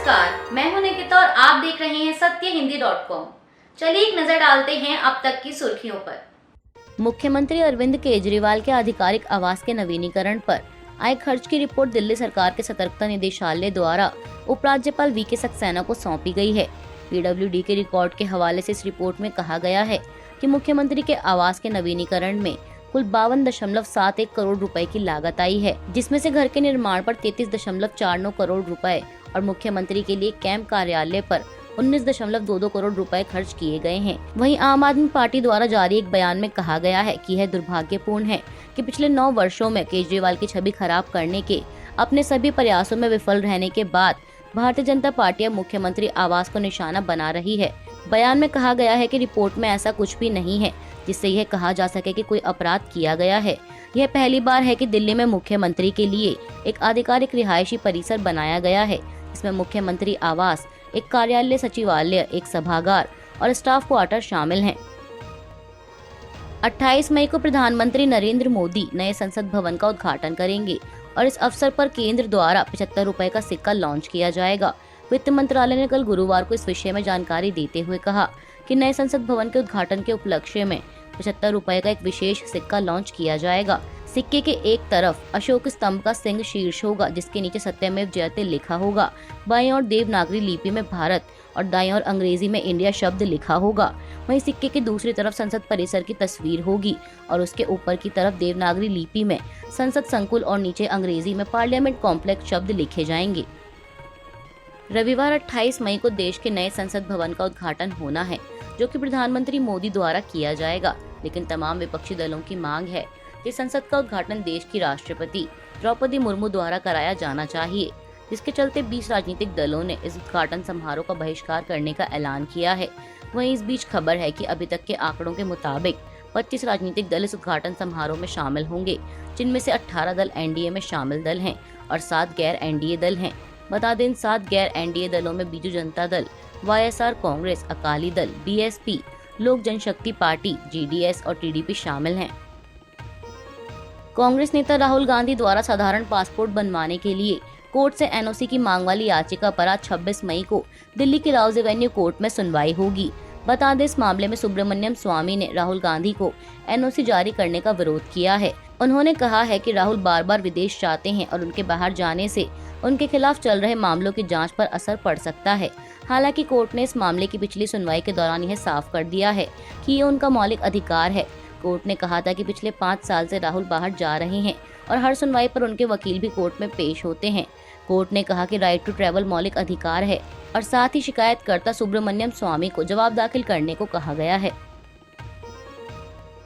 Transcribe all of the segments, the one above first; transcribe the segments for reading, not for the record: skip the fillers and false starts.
नमस्कार, मैं हूं निकिता और आप देख रहे हैं सत्यहिंदी.com। चलिए एक नजर डालते हैं अब तक की सुर्खियों पर। मुख्यमंत्री अरविंद केजरीवाल के आधिकारिक आवास के नवीनीकरण पर आय खर्च की रिपोर्ट दिल्ली सरकार के सतर्कता निदेशालय द्वारा उपराज्यपाल वीके सक्सेना को सौंपी गई है। पीडब्ल्यूडी के रिकॉर्ड के हवाले से इस रिपोर्ट में कहा गया है कि मुख्यमंत्री के आवास के नवीनीकरण में कुल 52.71 करोड़ रुपए की लागत आई है, जिसमें से घर के निर्माण पर 33.49 करोड़ रुपए और मुख्यमंत्री के लिए कैंप कार्यालय पर 19.22 करोड़ रुपए खर्च किए गए हैं। वहीं आम आदमी पार्टी द्वारा जारी एक बयान में कहा गया है कि यह दुर्भाग्यपूर्ण है कि पिछले 9 वर्षों में केजरीवाल की छवि खराब करने के अपने सभी प्रयासों में विफल रहने के बाद भारतीय जनता पार्टी अब मुख्यमंत्री आवास को निशाना बना रही है। बयान में कहा गया है कि रिपोर्ट में ऐसा कुछ भी नहीं है जिससे यह कहा जा सके कि कोई अपराध किया गया है। यह पहली बार है कि दिल्ली में मुख्यमंत्री के लिए एक आधिकारिक रिहायशी परिसर बनाया गया है। इसमें मुख्यमंत्री आवास, एक कार्यालय, सचिवालय, एक सभागार और स्टाफ क्वार्टर शामिल हैं। 28 मई को प्रधानमंत्री नरेंद्र मोदी नए संसद भवन का उद्घाटन करेंगे और इस अवसर पर केंद्र द्वारा 75 रुपए का सिक्का लॉन्च किया जाएगा। वित्त मंत्रालय ने कल गुरुवार को इस विषय में जानकारी देते हुए कहा कि नए संसद भवन के उद्घाटन के उपलक्ष्य में 75 रुपए का एक विशेष सिक्का लॉन्च किया जाएगा। सिक्के के एक तरफ अशोक स्तंभ का सिंह शीर्ष होगा, जिसके नीचे सत्यमेव जयते लिखा होगा। बाईं ओर देवनागरी लिपि में भारत और दाईं ओर अंग्रेजी में इंडिया शब्द लिखा होगा। वहीं सिक्के की दूसरी तरफ संसद परिसर की तस्वीर होगी और उसके ऊपर की तरफ देवनागरी लिपि में संसद संकुल और नीचे अंग्रेजी में पार्लियामेंट कॉम्प्लेक्स शब्द लिखे जाएंगे। रविवार 28 मई को देश के नए संसद भवन का उद्घाटन होना है, जो कि प्रधानमंत्री मोदी द्वारा किया जाएगा। लेकिन तमाम विपक्षी दलों की मांग है कि संसद का उद्घाटन देश की राष्ट्रपति द्रौपदी मुर्मू द्वारा कराया जाना चाहिए, जिसके चलते 20 राजनीतिक दलों ने इस उद्घाटन समारोह का बहिष्कार करने का ऐलान किया है। वहीं इस बीच खबर है कि अभी तक के आंकड़ों के मुताबिक 25 राजनीतिक दल इस उद्घाटन समारोह में शामिल होंगे, जिनमें से 18 दल एनडीए में शामिल दल हैं और 7 गैर एनडीए दल हैं। बता दें, इन 7 गैर एनडीए दलों में बीजू जनता दल, वाईएसआर कांग्रेस, अकाली दल, बीएसपी, लोक जनशक्ति पार्टी, जेडीएस और टीडीपी शामिल हैं। कांग्रेस नेता राहुल गांधी द्वारा साधारण पासपोर्ट बनवाने के लिए कोर्ट से एनओसी की मांग वाली याचिका पर आज 26 मई को दिल्ली के राउज एवेन्यू कोर्ट में सुनवाई होगी। बता दें, इस मामले में सुब्रमण्यम स्वामी ने राहुल गांधी को एनओसी जारी करने का विरोध किया है। उन्होंने कहा है कि राहुल बार बार विदेश जाते हैं और उनके बाहर जाने से उनके खिलाफ चल रहे मामलों की जांच पर असर पड़ सकता है। हालांकि कोर्ट ने इस मामले की पिछली सुनवाई के दौरान यह साफ कर दिया है कि ये उनका मौलिक अधिकार है। कोर्ट ने कहा था कि पिछले 5 साल से राहुल बाहर जा रहे हैं और हर सुनवाई पर उनके वकील भी कोर्ट में पेश होते हैं। कोर्ट ने कहा कि राइट टू ट्रैवल मौलिक अधिकार है और साथ ही शिकायतकर्ता सुब्रमण्यम स्वामी को जवाब दाखिल करने को कहा गया है।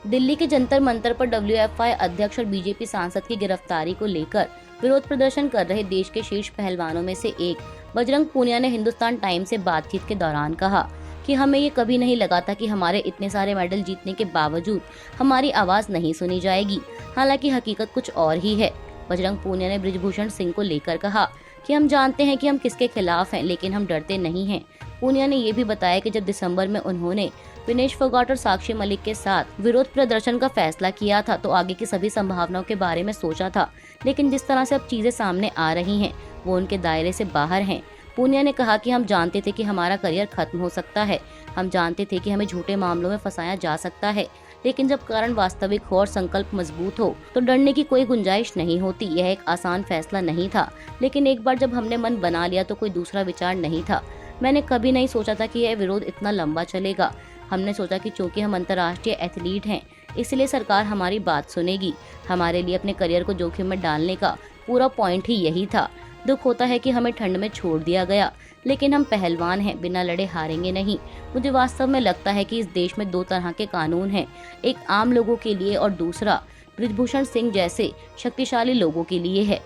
दिल्ली के जंतर मंतर पर डब्ल्यूएफआई अध्यक्ष और बीजेपी सांसद की गिरफ्तारी को लेकर विरोध प्रदर्शन कर रहे देश के शीर्ष पहलवानों में से एक बजरंग पूनिया ने हिंदुस्तान टाइम्स से बातचीत के दौरान कहा कि हमें ये कभी नहीं लगा था कि हमारे इतने सारे मेडल जीतने के बावजूद हमारी आवाज नहीं सुनी जाएगी। हालांकि हकीकत कुछ और ही है। बजरंग पूनिया ने बृजभूषण सिंह को लेकर कहा कि हम जानते हैं कि हम किसके खिलाफ हैं, लेकिन हम डरते नहीं हैं। पूनिया ने ये भी बताया कि जब दिसंबर में उन्होंने विनेश फोगाट और साक्षी मलिक के साथ विरोध प्रदर्शन का फैसला किया था तो आगे की सभी संभावनाओं के बारे में सोचा था, लेकिन जिस तरह से अब चीजें सामने आ रही हैं वो उनके दायरे से बाहर हैं। पूनिया ने कहा कि हम जानते थे कि हमारा करियर खत्म हो सकता है, हम जानते थे कि हमें झूठे मामलों में फंसाया जा सकता है, लेकिन जब कारण वास्तविक हो और संकल्प मजबूत हो तो डरने की कोई गुंजाइश नहीं होती। यह एक आसान फैसला नहीं था, लेकिन एक बार जब हमने मन बना लिया तो कोई दूसरा विचार नहीं था। मैंने कभी नहीं सोचा था कि यह विरोध इतना लंबा चलेगा। हमने सोचा कि चूंकि हम अंतर्राष्ट्रीय एथलीट हैं, इसलिए सरकार हमारी बात सुनेगी। हमारे लिए अपने करियर को जोखिम में डालने का पूरा पॉइंट ही यही था। दुख होता है कि हमें ठंड में छोड़ दिया गया, लेकिन हम पहलवान हैं, बिना लड़े हारेंगे नहीं। मुझे वास्तव में लगता है कि इस देश में 2 तरह के कानून हैं, एक आम लोगों के लिए और दूसरा बृजभूषण सिंह जैसे शक्तिशाली लोगों के लिए है।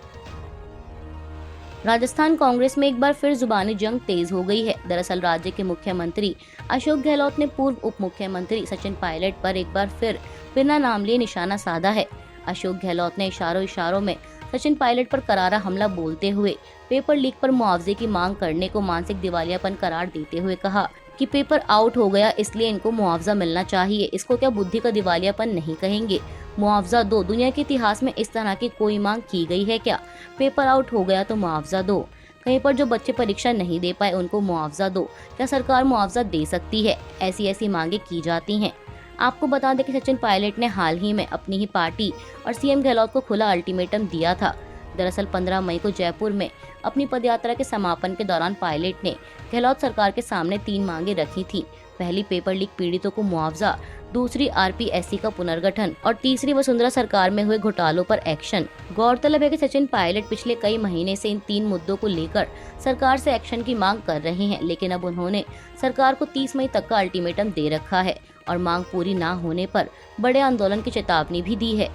राजस्थान कांग्रेस में एक बार फिर जुबानी जंग तेज हो गई है। दरअसल राज्य के मुख्यमंत्री अशोक गहलोत ने पूर्व उप मुख्यमंत्री सचिन पायलट पर एक बार फिर बिना नाम लिए निशाना साधा है। अशोक गहलोत ने इशारों में सचिन पायलट पर करारा हमला बोलते हुए पेपर लीक पर मुआवजे की मांग करने को मानसिक दिवालियापन करार देते हुए कहा कि पेपर आउट हो गया इसलिए इनको मुआवजा मिलना चाहिए। इसको क्या बुद्धि का दिवालियापन नहीं कहेंगे? मुआवजा दो। दुनिया के इतिहास में इस तरह की कोई मांग की गई है क्या? पेपर आउट हो गया तो मुआवजा दो। कहीं पर जो बच्चे परीक्षा नहीं दे पाए उनको मुआवजा दो, क्या सरकार मुआवजा दे सकती है, ऐसी मांगे की जाती हैं। आपको बता दें कि सचिन पायलट ने हाल ही में अपनी ही पार्टी और सीएम गहलोत को खुला अल्टीमेटम दिया था। दरअसल 15 मई को जयपुर में अपनी पदयात्रा के समापन के दौरान पायलट ने गहलोत सरकार के सामने 3 मांगे रखी थी। पहली पेपर लीक पीड़ितों को मुआवजा, दूसरी आरपीएससी का पुनर्गठन और तीसरी वसुंधरा सरकार में हुए घोटालों पर एक्शन। गौरतलब है कि सचिन पायलट पिछले कई महीने से इन 3 मुद्दों को लेकर सरकार से एक्शन की मांग कर रहे हैं, लेकिन अब उन्होंने सरकार को 30 मई तक का अल्टीमेटम दे रखा है और मांग पूरी न होने पर बड़े आंदोलन की चेतावनी भी दी है।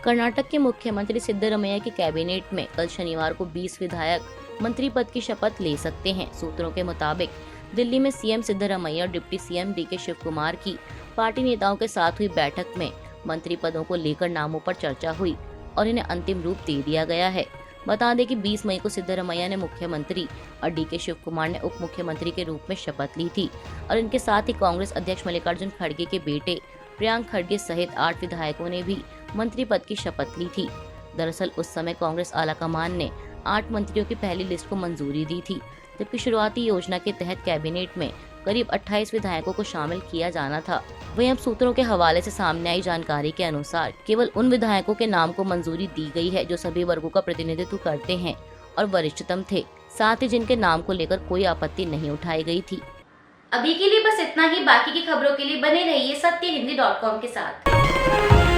कर्नाटक के मुख्यमंत्री सिद्धरमैया की कैबिनेट में कल शनिवार को 20 विधायक मंत्री पद की शपथ ले सकते हैं। सूत्रों के मुताबिक दिल्ली में सीएम सिद्धरमैया और deputy CM DK Shivakumar की पार्टी नेताओं के साथ हुई बैठक में मंत्री पदों को लेकर नामों पर चर्चा हुई और इन्हें अंतिम रूप दे दिया गया है। बता दें कि 20 मई को सिद्धरमैया ने मुख्यमंत्री और डीके शिव कुमार ने उप मुख्यमंत्री के रूप में शपथ ली थी और इनके साथ ही कांग्रेस अध्यक्ष मल्लिकार्जुन खड़गे के बेटे प्रियांक खड़गे सहित 8 विधायकों ने भी मंत्री पद की शपथ ली थी। दरअसल उस समय कांग्रेस आलाकमान ने 8 मंत्रियों की पहली लिस्ट को मंजूरी दी थी, जबकि शुरुआती योजना के तहत कैबिनेट में करीब 28 विधायकों को शामिल किया जाना था। वहीं अब सूत्रों के हवाले से सामने आई जानकारी के अनुसार केवल उन विधायकों के नाम को मंजूरी दी गई है जो सभी वर्गों का प्रतिनिधित्व करते हैं और वरिष्ठतम थे, साथ ही जिनके नाम को लेकर कोई आपत्ति नहीं उठाई गई थी। अभी के लिए बस इतना ही। बाकी की खबरों के लिए बने रहिए सत्यहिंदी.com के साथ।